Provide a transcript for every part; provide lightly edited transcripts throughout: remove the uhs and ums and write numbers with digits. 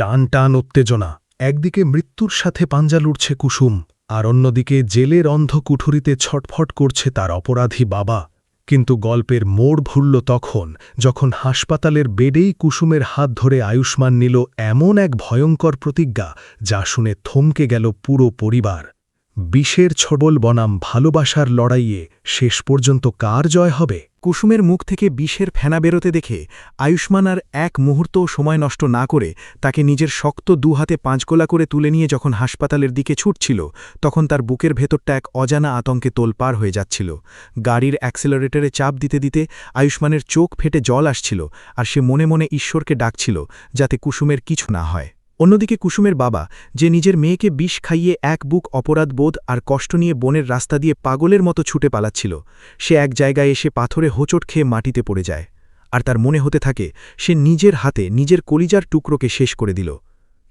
টান টান উত্তেজনা। একদিকে মৃত্যুর সাথে পাঞ্জা লুড়ছে কুসুম, আর অন্যদিকে জেলের অন্ধ কুঠুরিতে ছটফট করছে তার অপরাধী বাবা। কিন্তু গল্পের মোড় ভুলল তখন, যখন হাসপাতালের বেডেই কুসুমের হাত ধরে আয়ুষ্মান নিল এমন এক ভয়ঙ্কর প্রতিজ্ঞা, যা শুনে থমকে গেল পুরো পরিবার। বিষের ছবল বনাম ভালোবাসার লড়াইয়ে শেষ পর্যন্ত কার জয় হবে? কুসুমের মুখ থেকে বিষের ফেনা বেরোতে দেখে আয়ুষ্মান আর এক মুহূর্তও সময় নষ্ট না করে তাকে নিজের শক্ত দুহাতে পাঁচগোলা করে তুলে নিয়ে যখন হাসপাতালের দিকে ছুটছিল, তখন তার বুকের ভেতরটা এক অজানা আতঙ্কে তোলপাড় হয়ে যাচ্ছিল। গাড়ির অ্যাক্সেলারেটরে চাপ দিতে দিতে আয়ুষ্মানের চোখ ফেটে জল আসছিল, আর সে মনে মনে ঈশ্বরকে ডাকছিল যাতে কুসুমের কিছু না হয়। অন্যদিকে কুসুমের বাবা, যে নিজের মেয়েকে বিষ খাইয়ে এক বুক অপরাধবোধ আর কষ্ট নিয়ে বনের রাস্তা দিয়ে পাগলের মতো ছুটে পালাচ্ছিল, সে এক জায়গায় এসে পাথরে হোঁচট খেয়ে মাটিতে পড়ে যায়। আর তার মনে হতে থাকে সে নিজের হাতে নিজের কলিজার টুকরোকে শেষ করে দিল।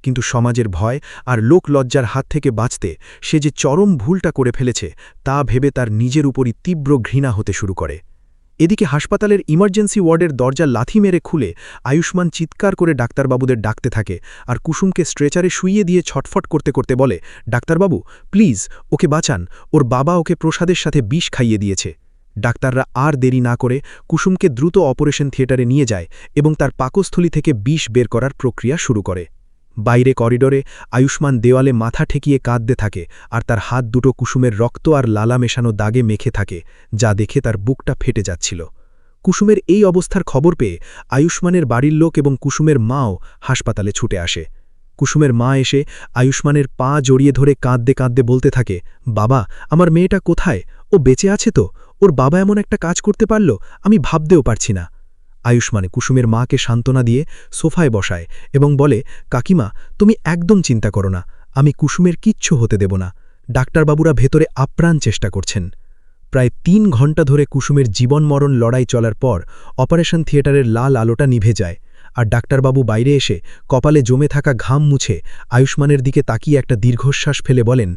কিন্তু সমাজের ভয় আর লোক লজ্জার হাত থেকে বাঁচতে সে যে চরম ভুলটা করে ফেলেছে, তা ভেবে তার নিজের উপরই তীব্র ঘৃণা হতে শুরু করে। এদিকে হাসপাতালের ইমার্জেন্সি ওয়ার্ডের দরজা লাথি মেরে খুলে আয়ুষ্মান চিৎকার করে ডাক্তারবাবুদের ডাকতে থাকে, আর কুসুমকে স্ট্রেচারে শুইয়ে দিয়ে ছটফট করতে করতে বলে, ডাক্তারবাবু প্লিজ ওকে বাঁচান, ওর বাবা ওকে প্রসাদের সাথে বিষ খাইয়ে দিয়েছে। ডাক্তাররা আর দেরি না করে কুসুমকে দ্রুত অপারেশন থিয়েটারে নিয়ে যায় এবং তার পাকস্থলী থেকে বিষ বের করার প্রক্রিয়া শুরু করে। বাইরে করিডোরে আয়ুষ্মান দেওয়ালে মাথা ঠেকিয়ে কাঁদতে থাকে, আর তার হাত দুটো কুসুমের রক্ত আর লালা মেশানো দাগে মেখে থাকে, যা দেখে তার বুকটা ফেটে যাচ্ছিল। কুসুমের এই অবস্থার খবর পেয়ে আয়ুষ্মানের বাড়ির লোক এবং কুসুমের মাও হাসপাতালে ছুটে আসে। কুসুমের মা এসে আয়ুষ্মানের পা জড়িয়ে ধরে কাঁদতে কাঁদতে বলতে থাকে, বাবা আমার মেয়েটা কোথায়? ও বেঁচে আছে তো? ওর বাবা এমন একটা কাজ করতে পারল, আমি ভাবতেও পারছি না। আয়ুষ্মান কুসুমের মাকে সান্ত্বনা দিয়ে সোফায় বসায় এবং বলে, কাকিমা তুমি একদম চিন্তা করো না, আমি কুসুমের কিচ্ছু হতে দেব না। ডাক্তারবাবুরা ভেতরে আপ্রাণ চেষ্টা করছেন। প্রায় ৩ ঘণ্টা ধরে কুসুমের জীবন মরণ লড়াই চলার পর অপারেশন থিয়েটারের লাল আলোটা নিভে যায়, আর ডাক্তারবাবু বাইরে এসে কপালে জমে থাকা ঘাম মুছে আয়ুষ্মানের দিকে তাকিয়ে একটা দীর্ঘশ্বাস ফেলে বলেন,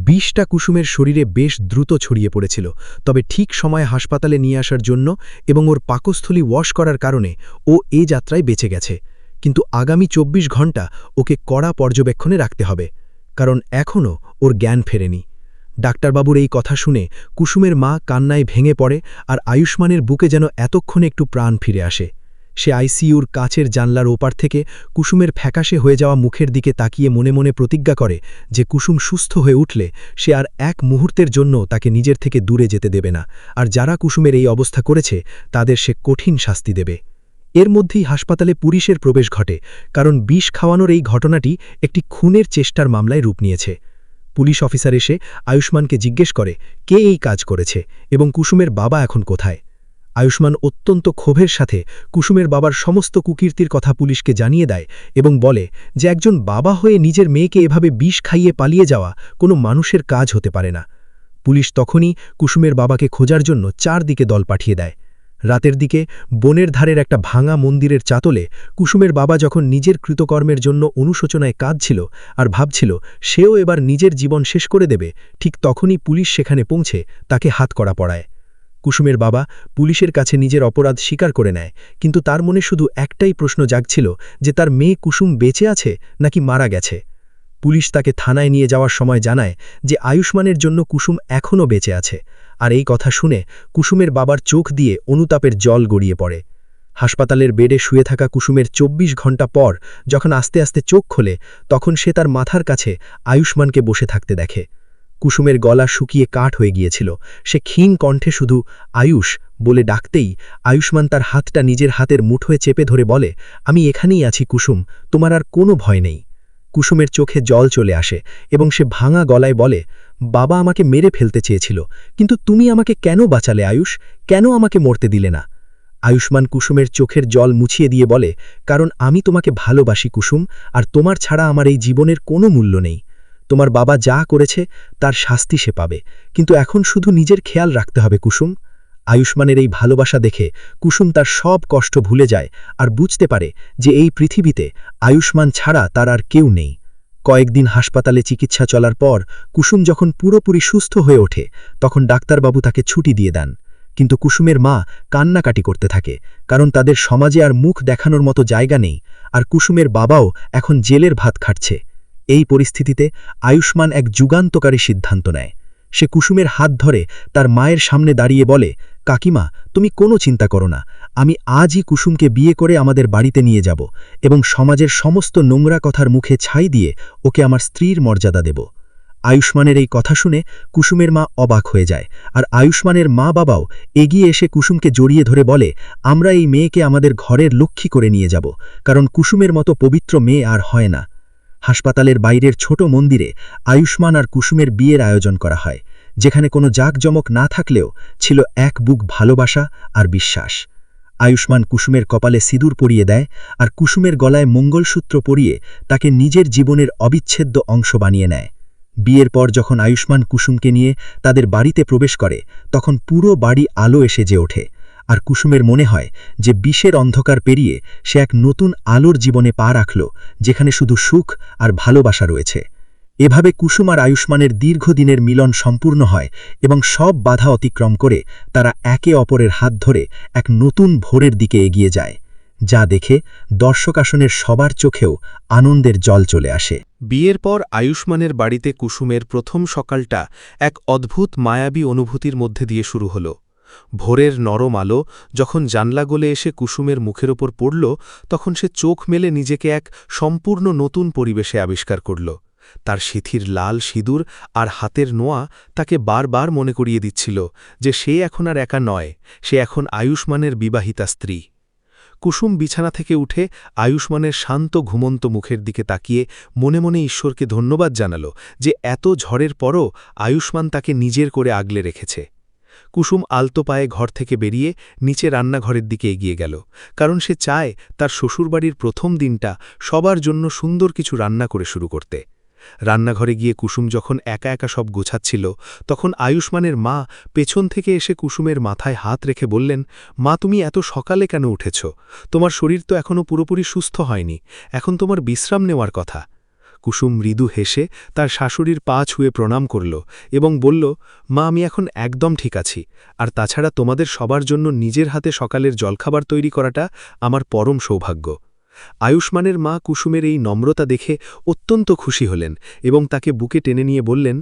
বিষটা কুসুমের শরীরে বেশ দ্রুত ছড়িয়ে পড়েছিল, তবে ঠিক সময়ে হাসপাতালে নিয়ে আসার জন্য এবং ওর পাকস্থলী ওয়াশ করার কারণে ও এ যাত্রায় বেঁচে গেছে। কিন্তু আগামী ২৪ ঘণ্টা ওকে কড়া পর্যবেক্ষণে রাখতে হবে, কারণ এখনও ওর জ্ঞান ফেরেনি। ডাক্তারবাবুর এই কথা শুনে কুসুমের মা কান্নায় ভেঙে পড়ে, আর আয়ুষ্মানের বুকে যেন এতক্ষণে একটু প্রাণ ফিরে আসে। সে আইসিইউর কাচের জানলার ওপার থেকে কুসুমের ফ্যাকাশে হয়ে যাওয়া মুখের দিকে তাকিয়ে মনে মনে প্রতিজ্ঞা করে যে কুসুম সুস্থ হয়ে উঠলে সে আর এক মুহূর্তের জন্য তাকে নিজের থেকে দূরে যেতে দেবে না, আর যারা কুসুমের এই অবস্থা করেছে তাদের সে কঠিন শাস্তি দেবে। এর মধ্যেই হাসপাতালে পুলিশের প্রবেশ ঘটে, কারণ বিষ খাওয়ানোর এই ঘটনাটি একটি খুনের চেষ্টার মামলায় রূপ নিয়েছে। পুলিশ অফিসার এসে আয়ুষ্মানকে জিজ্ঞেস করে কে এই কাজ করেছে এবং কুসুমের বাবা এখন কোথায়। আয়ুষ্মান অত্যন্ত ক্ষোভের সাথে কুসুমের বাবার সমস্ত কুকীর্তির কথা পুলিশকে জানিয়ে দেয় এবং বলে যে একজন বাবা হয়ে নিজের মেয়েকে এভাবে বিষ খাইয়ে পালিয়ে যাওয়া কোনো মানুষের কাজ হতে পারে না। পুলিশ তখনই কুসুমের বাবাকে খোঁজার জন্য ৪ দিকে দল পাঠিয়ে দেয়। রাতের দিকে বনের ধারের একটা ভাঙা মন্দিরের চাতলে কুসুমের বাবা যখন নিজের কৃতকর্মের জন্য অনুশোচনায় কাঁদছিল আর ভাবছিল সেও এবার নিজের জীবন শেষ করে দেবে, ঠিক তখনই পুলিশ সেখানে পৌঁছে তাকে হাতকড়া পরায়। কুসুমের বাবা পুলিশের কাছে নিজের অপরাধ স্বীকার করে নেয়, কিন্তু তার মনে শুধু একটাই প্রশ্ন জাগছিল যে তার মেয়ে কুসুম বেঁচে আছে নাকি মারা গেছে। পুলিশ তাকে থানায় নিয়ে যাওয়ার সময় জানায় যে আয়ুষ্মানের জন্য কুসুম এখনও বেঁচে আছে, আর এই কথা শুনে কুসুমের বাবার চোখ দিয়ে অনুতাপের জল গড়িয়ে পড়ে। হাসপাতালের বেডে শুয়ে থাকা কুসুমের ২৪ ঘণ্টা পর যখন আস্তে আস্তে চোখ খোলে, তখন সে তার মাথার কাছে আয়ুষ্মানকে বসে থাকতে দেখে। কুসুমের গলা শুকিয়ে কাঠ হয়ে গিয়েছিল। সে ক্ষীণ কণ্ঠে শুধু আয়ুষ বলে ডাকতেই আয়ুষ্মান তার হাতটা নিজের হাতের মুঠোয় চেপে ধরে বলে, আমি এখানেই আছি কুসুম, তোমার আর কোনো ভয় নেই। কুসুমের চোখে জল চলে আসে এবং সে ভাঙা গলায় বলে, বাবা আমাকে মেরে ফেলতে চেয়েছিল, কিন্তু তুমি আমাকে কেন বাঁচালে আয়ুষ? কেন আমাকে মরতে দিলে না? আয়ুষ্মান কুসুমের চোখের জল মুছিয়ে দিয়ে বলে, কারণ আমি তোমাকে ভালোবাসি কুসুম, আর তোমার ছাড়া আমার এই জীবনের কোনো মূল্য নেই। তোমার বাবা যা করেছে তার শাস্তি সে পাবে, কিন্তু এখন শুধু নিজের খেয়াল রাখতে হবে কুসুম। আয়ুষ্মানের এই ভালোবাসা দেখে কুসুম তার সব কষ্ট ভুলে যায় আর বুঝতে পারে যে এই পৃথিবীতে আয়ুষ্মান ছাড়া তার আর কেউ নেই। কয়েকদিন হাসপাতালে চিকিৎসা চলার পর কুসুম যখন পুরোপুরি সুস্থ হয়ে ওঠে, তখন ডাক্তারবাবু তাকে ছুটি দিয়ে দেন, কিন্তু কুসুমের মা কান্নাকাটি করতে থাকে, কারণ তাদের সমাজে আর মুখ দেখানোর মতো জায়গা নেই, আর কুসুমের বাবাও এখন জেলের ভাত খাচ্ছে। এই পরিস্থিতিতে আয়ুষ্মান এক যুগান্তকারী সিদ্ধান্ত নেয়। সে কুসুমের হাত ধরে তার মায়ের সামনে দাঁড়িয়ে বলে, কাকিমা, তুমি কোনো চিন্তা করো না, আমি আজই কুসুমকে বিয়ে করে আমাদের বাড়িতে নিয়ে যাব এবং সমাজের সমস্ত নোংরা কথার মুখে ছাই দিয়ে ওকে আমার স্ত্রীর মর্যাদা দেব। আয়ুষ্মানের এই কথা শুনে কুসুমের মা অবাক হয়ে যায়, আর আয়ুষ্মানের মা বাবাও এগিয়ে এসে কুসুমকে জড়িয়ে ধরে বলে, আমরা এই মেয়েকে আমাদের ঘরের লক্ষ্মী করে নিয়ে যাব, কারণ কুসুমের মতো পবিত্র মেয়ে আর হয় না। হাসপাতালের বাইরের ছোট মন্দিরে আয়ুষ্মান আর কুসুমের বিয়ের আয়োজন করা হয়, যেখানে কোনো জাঁকজমক না থাকলেও ছিল এক বুক ভালোবাসা আর বিশ্বাস। আয়ুষ্মান কুসুমের কপালে সিঁদুর পরিয়ে দেয় আর কুসুমের গলায় মঙ্গলসূত্র পরিয়ে তাকে নিজের জীবনের অবিচ্ছেদ্য অংশ বানিয়ে নেয়। বিয়ের পর যখন আয়ুষ্মান কুসুমকে নিয়ে তাদের বাড়িতে প্রবেশ করে, তখন পুরো বাড়ি আলো এসে যে ওঠে, আর কুসুমের মনে হয় যে বিষের অন্ধকার পেরিয়ে সে এক নতুন আলোর জীবনে পা রাখল, যেখানে শুধু সুখ আর ভালোবাসা রয়েছে। এভাবে কুসুম আর আয়ুষ্মানের দীর্ঘদিনের মিলন সম্পূর্ণ হয় এবং সব বাধা অতিক্রম করে তারা একে অপরের হাত ধরে এক নতুন ভোরের দিকে এগিয়ে যায়, যা দেখে দর্শক আসনের সবার চোখেও আনন্দের জল চলে আসে। বিয়ের পর আয়ুষ্মানের বাড়িতে কুসুমের প্রথম সকালটা এক অদ্ভুত মায়াবী অনুভূতির মধ্যে দিয়ে শুরু হল। ভোরের নরম আলো যখন জানলা গলে এসে কুসুমের মুখের ওপর পড়ল, তখন সে চোখ মেলে নিজেকে এক সম্পূর্ণ নতুন পরিবেশে আবিষ্কার করল। তার সিথির লাল সিঁদুর আর হাতের নোয়া তাকে বারবার মনে করিয়ে দিচ্ছিল যে সে এখন আর একা নয়, সে এখন আয়ুষ্মানের বিবাহিতা স্ত্রী। কুসুম বিছানা থেকে উঠে আয়ুষ্মানের শান্ত ঘুমন্ত মুখের দিকে তাকিয়ে মনে মনে ঈশ্বরকে ধন্যবাদ জানাল যে এত ঝড়ের পরও আয়ুষ্মান তাকে নিজের করে আগলে রেখেছে। কুসুম আলতো পায়ে ঘর থেকে বেরিয়ে নিচে রান্নাঘরের দিকে এগিয়ে গেল, কারণ সে চায় তার শ্বশুরবাড়ির প্রথম দিনটা সবার জন্য সুন্দর কিছু রান্না করে শুরু করতে। রান্নাঘরে গিয়ে কুসুম যখন একা একা সব গোছাচ্ছিল, তখন আয়ুষ্মানের মা পেছন থেকে এসে কুসুমের মাথায় হাত রেখে বললেন, মা, তুমি এত সকালে কেন উঠেছ? তোমার শরীর তো এখনও পুরোপুরি সুস্থ হয়নি, এখন তোমার বিশ্রাম নেওয়ার কথা। কুসুম মৃদু হেসে তার শাশুড়ির পা ছুঁয়ে প্রণাম করল এবং বলল, মা, আমি এখন একদম ঠিক আছি, আর তাছাড়া তোমাদের সবার জন্য নিজের হাতে সকালের জলখাবার তৈরি করাটা আমার পরম সৌভাগ্য। আয়ুষ্মানের মা কুসুমের এই নম্রতা দেখে অত্যন্ত খুশি হলেন এবং তাকে বুকে টেনে নিয়ে বললেন,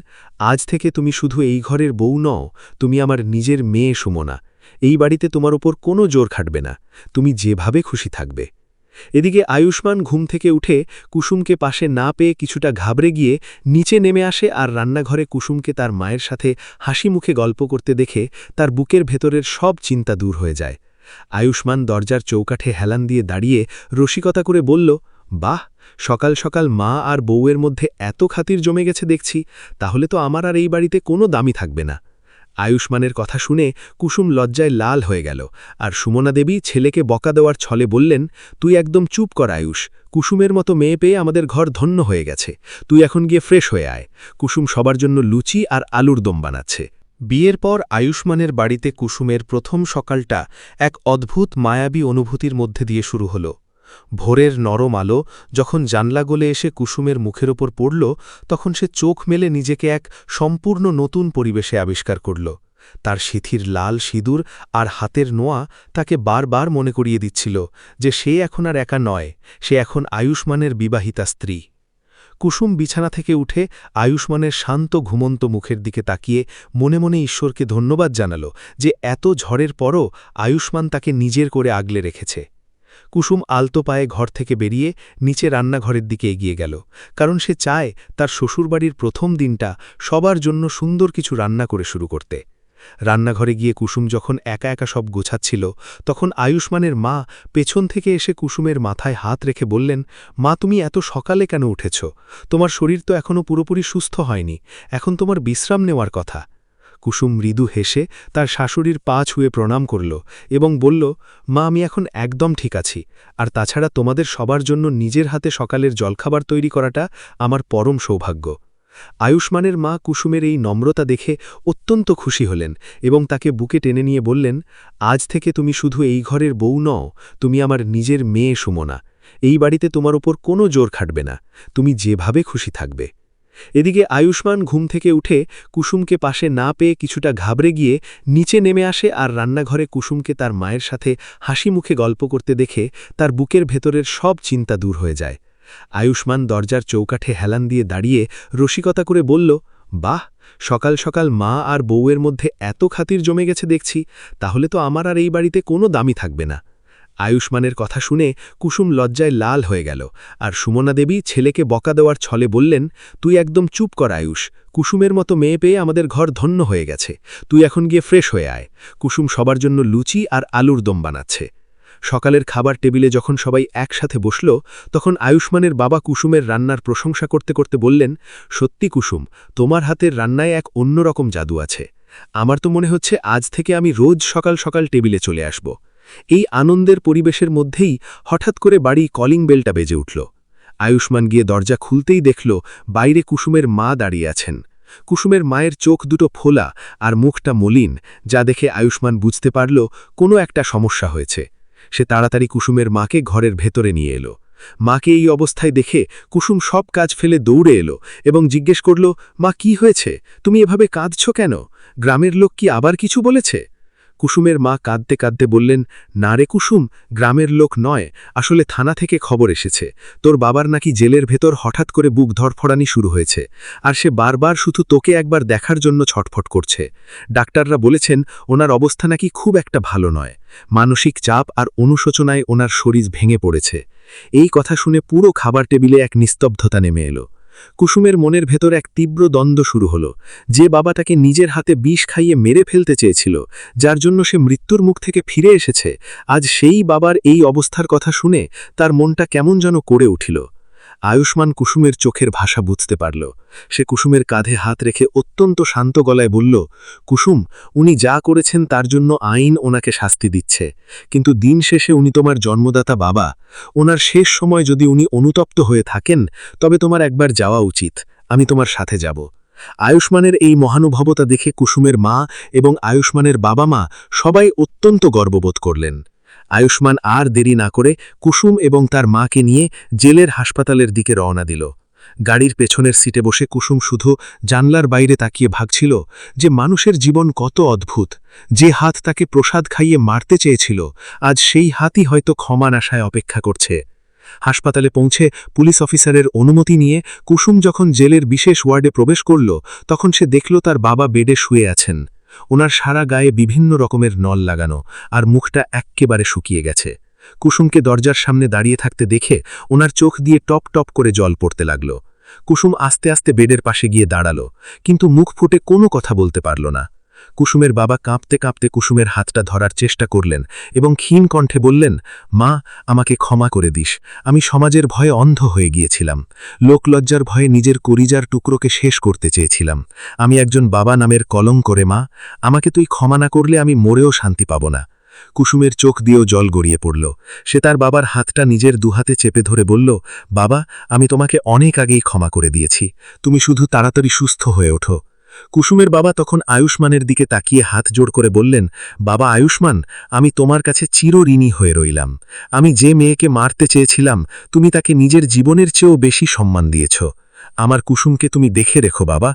আজ থেকে তুমি শুধু এই ঘরের বউ নও, তুমি আমার নিজের মেয়ে সুমনা। এই বাড়িতে তোমার ওপর কোনো জোর খাটবে না, তুমি যেভাবে খুশি থাকবে। এদিকে আয়ুষ্মান ঘুম থেকে উঠে কুসুমকে পাশে না পেয়ে কিছুটা ঘাবড়ে গিয়ে নিচে নেমে আসে, আর রান্নাঘরে কুসুমকে তার মায়ের সাথে হাসি মুখে গল্প করতে দেখে তার বুকের ভেতরের সব চিন্তা দূর হয়ে যায়। আয়ুষ্মান দরজার চৌকাঠে হেলান দিয়ে দাঁড়িয়ে রসিকতা করে বলল, বাহ, সকাল সকাল মা আর বউয়ের মধ্যে এত খাতির জমে গেছে দেখছি, তাহলে তো আমার আর এই বাড়িতে কোনো দামই থাকবে না। আয়ুষ্মানের কথা শুনে কুসুম লজ্জায় লাল হয়ে গেল, আর সুমনা দেবী ছেলেকে বকা দেওয়ার ছলে বললেন, তুই একদম চুপ কর আয়ুষ, কুসুমের মতো মেয়ে পেয়ে আমাদের ঘর ধন্য হয়ে গেছে, তুই এখন গিয়ে ফ্রেশ হয়ে আয়। কুসুম সবার জন্য লুচি আর আলুর দম বানাচ্ছে। বিয়ের পর আয়ুষ্মানের বাড়িতে কুসুমের প্রথম সকালটা এক অদ্ভুত মায়াবী অনুভূতির মধ্যে দিয়ে শুরু হল। ভোরের নরম আলো যখন জানলা গলে এসে কুসুমের মুখের ওপর পড়ল, তখন সে চোখ মেলে নিজেকে এক সম্পূর্ণ নতুন পরিবেশে আবিষ্কার করল। তার সিথির লাল সিঁদুর আর হাতের নোয়া তাকে বারবার মনে করিয়ে দিচ্ছিল যে সে এখন আর একা নয়, সে এখন আয়ুষ্মানের বিবাহিতা স্ত্রী। কুসুম বিছানা থেকে উঠে আয়ুষ্মানের শান্ত ঘুমন্ত মুখের দিকে তাকিয়ে মনে মনে ঈশ্বরকে ধন্যবাদ জানাল যে এত ঝড়ের পরও আয়ুষ্মান তাকে নিজের করে আগলে রেখেছে। কুসুম আলতো পায়ে ঘর থেকে বেরিয়ে নিচে রান্নাঘরের দিকে এগিয়ে গেল, কারণ সে চায় তার শ্বশুরবাড়ির প্রথম দিনটা সবার জন্য সুন্দর কিছু রান্না করে শুরু করতে। রান্নাঘরে গিয়ে কুসুম যখন একা একা সব গোছাচ্ছিল, তখন আয়ুষ্মানের মা পেছন থেকে এসে কুসুমের মাথায় হাত রেখে বললেন, মা, তুমি এত সকালে কেন উঠেছ? তোমার শরীর তো এখনও পুরোপুরি সুস্থ হয়নি, এখন তোমার বিশ্রাম নেওয়ার কথা। কুসুম মৃদু হেসে তার শাশুড়ির পা ছুঁয়ে প্রণাম করল এবং বলল, মা, আমি এখন একদম ঠিক আছি, আর তাছাড়া তোমাদের সবার জন্য নিজের হাতে সকালের জলখাবার তৈরি করাটা আমার পরম সৌভাগ্য। আয়ুষ্মানের মা কুসুমের এই নম্রতা দেখে অত্যন্ত খুশি হলেন এবং তাকে বুকে টেনে নিয়ে বললেন, আজ থেকে তুমি শুধু এই ঘরের বউ নও, তুমি আমার নিজের মেয়ে সুমনা। এই বাড়িতে তোমার ওপর কোনো জোর খাটবে না, তুমি যেভাবে খুশি থাকবে। এদিকে আয়ুষ্মান ঘুম থেকে উঠে কুসুমকে পাশে না পেয়ে কিছুটা ঘাবড়ে গিয়ে নিচে নেমে আসে আর রান্নাঘরে কুসুমকে তার মায়ের সাথে হাসি মুখে গল্প করতে দেখে তার বুকের ভেতরের সব চিন্তা দূর হয়ে যায়। আয়ুষ্মান দরজার চৌকাঠে হেলান দিয়ে দাঁড়িয়ে রসিকতা করে বলল, বাহ, সকাল সকাল মা আর বউয়ের মধ্যে এত খাতির জমে গেছে দেখছি, তাহলে তো আমার আর এই বাড়িতে কোনো দামই থাকবে না। আয়ুষ্মানের কথা শুনে কুসুম লজ্জায় লাল হয়ে গেল, আর সুমনা দেবী ছেলেকে বকা দেওয়ার ছলে বললেন, তুই একদম চুপ কর আয়ুষ, কুসুমের মতো মেয়ে পেয়ে আমাদের ঘর ধন্য হয়ে গেছে, তুই এখন গিয়ে ফ্রেশ হয়ে আয়। কুসুম সবার জন্য লুচি আর আলুর দম বানাচ্ছে। সকালের খাবার টেবিলে যখন সবাই একসাথে বসল, তখন আয়ুষ্মানের বাবা কুসুমের রান্নার প্রশংসা করতে করতে বললেন, সত্যি কুসুম, তোমার হাতের রান্নায় এক অন্যরকম জাদু আছে। আমার তো মনে হচ্ছে আজ থেকে আমি রোজ সকাল সকাল টেবিলে চলে আসব। এই আনন্দের পরিবেশের মধ্যেই হঠাৎ করে বাড়ি কলিং বেলটা বেজে উঠল। আয়ুষ্মান গিয়ে দরজা খুলতেই দেখল বাইরে কুসুমের মা দাঁড়িয়ে আছেন। কুসুমের মায়ের চোখ দুটো ফোলা আর মুখটা মলিন, যা দেখে আয়ুষ্মান বুঝতে পারল কোনো একটা সমস্যা হয়েছে। সে তাড়াতাড়ি কুসুমের মাকে ঘরের ভেতরে নিয়ে এলো। মাকে এই অবস্থায় দেখে কুসুম সব কাজ ফেলে দৌড়ে এলো এবং জিজ্ঞেস করল, মা, কি হয়েছে? তুমি এভাবে কাঁদছ কেন? গ্রামের লোক কি আবার কিছু বলেছে? কুসুমের মা কাঁদতে কাঁদতে বললেন, না রে কুসুম, গ্রামের লোক নয়, আসলে থানা থেকে খবর এসেছে তোর বাবার নাকি জেলের ভেতর হঠাৎ করে বুক ধরফড়ানি শুরু হয়েছে, আর সে বারবার শুধু তোকে একবার দেখার জন্য ছটফট করছে। ডাক্তাররা বলেছেন ওনার অবস্থা নাকি খুব একটা ভালো নয়, মানসিক চাপ আর অনুশোচনায় ওনার শরীর ভেঙে পড়েছে। এই কথা শুনে পুরো খাবার টেবিলে এক নিস্তব্ধতা নেমে এলো। কুসুমের মনের ভেতর এক তীব্র দ্বন্দ্ব শুরু হলো। যে বাবা তাকে নিজের হাতে বিষ খাইয়ে মেরে ফেলতে চেয়েছিল, যার জন্য সে মৃত্যুর মুখ থেকে ফিরে এসেছে, আজ সেই বাবার এই অবস্থার কথা শুনে তার মনটা কেমন যেন করে উঠিল। আয়ুষ্মান কুসুমের চোখের ভাষা বুঝতে পারল। সে কুসুমের কাঁধে হাত রেখে অত্যন্ত শান্ত গলায় বলল, কুসুম, উনি যা করেছেন তার জন্য আইন ওনাকে শাস্তি দিচ্ছে, কিন্তু দিন শেষে উনি তোমার জন্মদাতা বাবা। ওনার শেষ সময় যদি উনি অনুতপ্ত হয়ে থাকেন, তবে তোমার একবার যাওয়া উচিত, আমি তোমার সাথে যাব। আয়ুষ্মানের এই মহানুভবতা দেখে কুসুমের মা এবং আয়ুষ্মানের বাবা মা সবাই অত্যন্ত গর্ববোধ করলেন। আয়ুষ্মান আর দেরি না করে কুসুম এবং তার মাকে নিয়ে জেলের হাসপাতালের দিকে রওনা দিল। গাড়ির পেছনের সিটে বসে কুসুম শুধু জানলার বাইরে তাকিয়ে ভাবছিল যে মানুষের জীবন কত অদ্ভুত। যে হাত তাকে প্রসাদ খাইয়ে মারতে চেয়েছিল, আজ সেই হাতই হয়তো ক্ষমার আশায় অপেক্ষা করছে। হাসপাতালে পৌঁছে পুলিশ অফিসারের অনুমতি নিয়ে কুসুম যখন জেলের বিশেষ ওয়ার্ডে প্রবেশ করল, তখন সে দেখল তার বাবা বেডে শুয়ে আছেন। ওনার সারা গায়ে বিভিন্ন রকমের নল লাগানো, আর মুখটা এক্কেবারে শুকিয়ে গেছে। কুসুমকে দরজার সামনে দাঁড়িয়ে থাকতে দেখে ওনার চোখ দিয়ে টপ টপ করে জল পড়তে লাগল। কুসুম আস্তে আস্তে বেডের পাশে গিয়ে দাঁড়ালো, কিন্তু মুখ ফুটে কোনো কথা বলতে পারল না। কুসুমের বাবা কাঁপতে কাঁপতে কুসুমের হাতটা ধরার চেষ্টা করলেন এবং ক্ষীণ কণ্ঠে বললেন, মা, আমাকে ক্ষমা করে দিস, আমি সমাজের ভয়ে অন্ধ হয়ে গিয়েছিলাম, লোকলজ্জার ভয়ে নিজের কলিজার টুকরোকে শেষ করতে চেয়েছিলাম। আমি একজন বাবা নামের কলঙ্ক করে মা, আমাকে তুই ক্ষমা না করলে আমি মরেও শান্তি পাব না। কুসুমের চোখ দিয়েও জল গড়িয়ে পড়ল। সে তার বাবার হাতটা নিজের দুহাতে চেপে ধরে বলল, বাবা, আমি তোমাকে অনেক আগেই ক্ষমা করে দিয়েছি, তুমি শুধু তাড়াতাড়ি সুস্থ হয়ে ওঠো। কুসুমের বাবা তখন আয়ুষ্মানের দিকে তাকিয়ে হাত জোড় করে বললেন, বাবা আয়ুষ্মান, আমি তোমার কাছে চিরঋণী হয়ে রইলাম। আমি যে মেয়েকে মারতে চেয়েছিলাম, তুমি তাকে নিজের জীবনের চেয়েও বেশি সম্মান দিয়েছ। আমার কুসুমকে তুমি দেখে রেখো বাবা।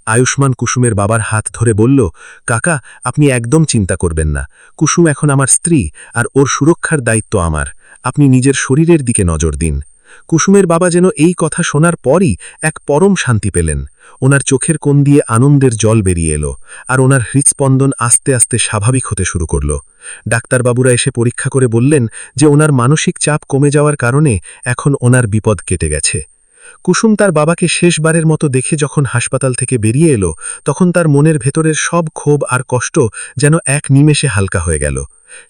আয়ুষ্মান কুসুমের বাবার হাত ধরে বলল, কাকা, আপনি একদম চিন্তা করবেন না, কুসুম এখন আমার স্ত্রী, আর ওর সুরক্ষার দায়িত্ব আমার, আপনি নিজের শরীরের দিকে নজর দিন। কুসুমের বাবা যেন এই কথা শোনার পরই এক পরম শান্তি পেলেন। ওনার চোখের কোণ দিয়ে আনন্দের জল বেরিয়ে এলো, আর ওনার হৃৎস্পন্দন আস্তে আস্তে স্বাভাবিক হতে শুরু করল। ডাক্তারবাবুরা এসে পরীক্ষা করে বললেন যে ওনার মানসিক চাপ কমে যাওয়ার কারণে এখন ওনার বিপদ কেটে গেছে। কুসুম তার বাবাকে শেষবারের মতো দেখে যখন হাসপাতাল থেকে বেরিয়ে এলো, তখন তার মনের ভেতরের সব ক্ষোভ আর কষ্ট যেন এক নিমেষে হালকা হয়ে গেল।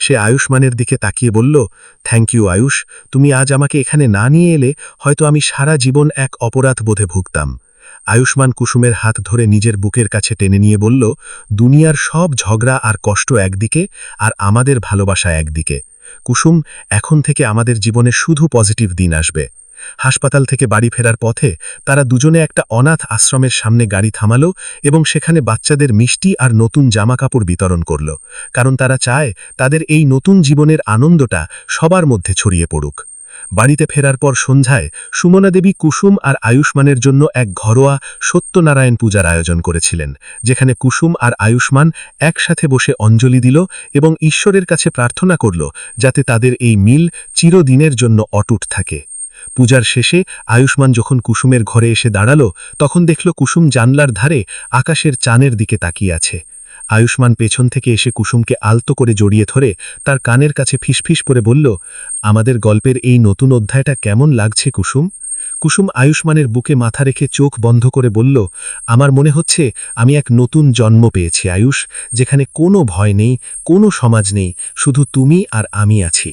সে আয়ুষ্মানের দিকে তাকিয়ে বলল, থ্যাংক ইউ আয়ুষ, তুমি আজ আমাকে এখানে না নিয়ে এলে হয়তো আমি সারা জীবন এক অপরাধ বোধে ভুগতাম। আয়ুষ্মান কুসুমের হাত ধরে নিজের বুকের কাছে টেনে নিয়ে বলল, দুনিয়ার সব ঝগড়া আর কষ্ট একদিকে, আর আমাদের ভালোবাসা একদিকে। কুসুম, এখন থেকে আমাদের জীবনে শুধু পজিটিভ দিন আসবে। হাসপাতাল থেকে বাড়ি ফেরার পথে তারা দুজনে একটা অনাথ আশ্রমের সামনে গাড়ি থামালো এবং সেখানে বাচ্চাদের মিষ্টি আর নতুন জামাকাপড় বিতরণ করল, কারণ তারা চায় তাদের এই নতুন জীবনের আনন্দটা সবার মধ্যে ছড়িয়ে পড়ুক। বাড়িতে ফেরার পর সন্ধ্যায় সুমনা দেবী কুসুম আর আয়ুষ্মানের জন্য এক ঘরোয়া সত্যনারায়ণ পূজার আয়োজন করেছিলেন, যেখানে কুসুম আর আয়ুষ্মান একসাথে বসে অঞ্জলি দিল এবং ঈশ্বরের কাছে প্রার্থনা করল যাতে তাদের এই মিল চিরদিনের জন্য অটুট থাকে। পূজার শেষে আয়ুষ্মান যখন কুসুমের ঘরে এসে দাঁড়াল, তখন দেখল কুসুম জানলার ধারে আকাশের চাঁদের দিকে তাকিয়ে আছে। আয়ুষ্মান পেছন থেকে এসে কুসুমকে আলতো করে জড়িয়ে ধরে তার কানের কাছে ফিসফিস করে বলল, আমাদের গল্পের এই নতুন অধ্যায়টা কেমন লাগছে কুসুম? কুসুম আয়ুষ্মানের বুকে মাথা রেখে চোখ বন্ধ করে বলল, আমার মনে হচ্ছে আমি এক নতুন জন্ম পেয়েছি আয়ুষ, যেখানে কোনো ভয় নেই, কোনো সমাজ নেই, শুধু তুমি আর আমি আছি।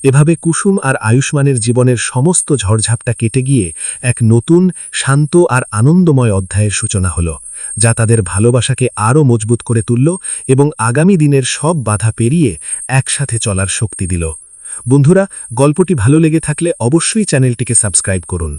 এভাবে কুসুম আর আয়ুষ্মানের জীবনের সমস্ত ঝড়ঝাপটা কেটে গিয়ে এক নতুন, শান্ত আর আনন্দময় অধ্যায়ের সূচনা হল, যা তাদের ভালোবাসাকে আরও মজবুত করে তুলল এবং আগামী দিনের সব বাধা পেরিয়ে একসাথে চলার শক্তি দিল। বন্ধুরা, গল্পটি ভালো লেগে থাকলে অবশ্যই চ্যানেলটিকে সাবস্ক্রাইব করুন।